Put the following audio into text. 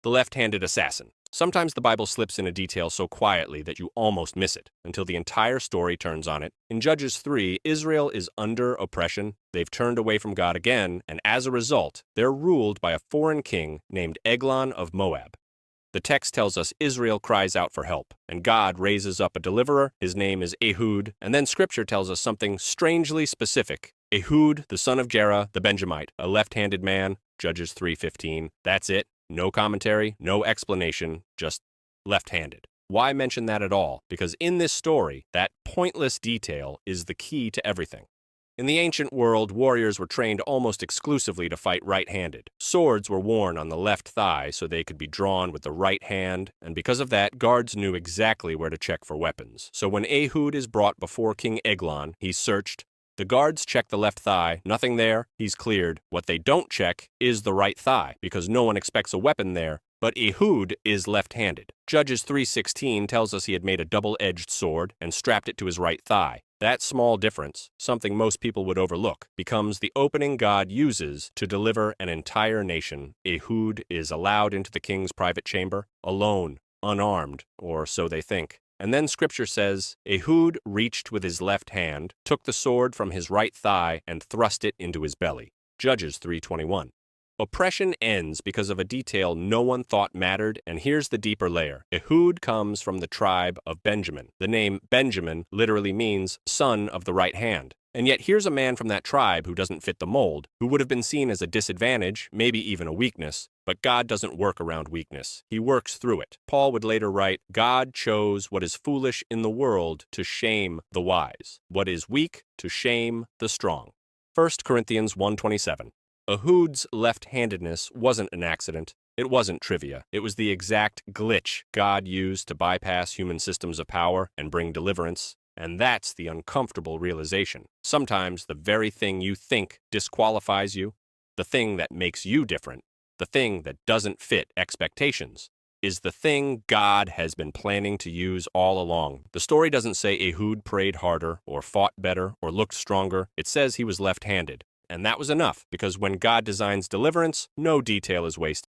the left-handed assassin. Sometimes the Bible slips in a detail so quietly that you almost miss it, until the entire story turns on it. In Judges 3, Israel is under oppression. They've turned away from God again, and as a result, they're ruled by a foreign king named Eglon of Moab. The text tells us Israel cries out for help, and God raises up a deliverer. His name is Ehud, and then Scripture tells us something strangely specific. Ehud, the son of Gera, the Benjamite, a left-handed man, Judges 3:15. That's it. No commentary, no explanation, just left-handed. Why mention that at all? Because in this story, that pointless detail is the key to everything. In the ancient world, warriors were trained almost exclusively to fight right-handed. Swords were worn on the left thigh so they could be drawn with the right hand, and because of that, guards knew exactly where to check for weapons. So when Ehud is brought before King Eglon, he's searched. The guards check the left thigh, nothing there, he's cleared. What they don't check is the right thigh, because no one expects a weapon there, but Ehud is left-handed. Judges 3:16 tells us he had made a double-edged sword and strapped it to his right thigh. That small difference, something most people would overlook, becomes the opening God uses to deliver an entire nation. Ehud is allowed into the king's private chamber, alone, unarmed, or so they think. And then Scripture says, Ehud reached with his left hand, took the sword from his right thigh, and thrust it into his belly. Judges 3:21. Oppression ends because of a detail no one thought mattered, and here's the deeper layer. Ehud comes from the tribe of Benjamin. The name Benjamin literally means son of the right hand. And yet here's a man from that tribe who doesn't fit the mold, who would have been seen as a disadvantage, maybe even a weakness. But God doesn't work around weakness. He works through it. Paul would later write, God chose what is foolish in the world to shame the wise, what is weak to shame the strong. 1 Corinthians 1:27. Ehud's left-handedness wasn't an accident. It wasn't trivia. It was the exact glitch God used to bypass human systems of power and bring deliverance. And that's the uncomfortable realization. Sometimes the very thing you think disqualifies you, the thing that makes you different, the thing that doesn't fit expectations, is the thing God has been planning to use all along. The story doesn't say Ehud prayed harder or fought better or looked stronger. It says he was left-handed. And that was enough, because when God designs deliverance, no detail is wasted.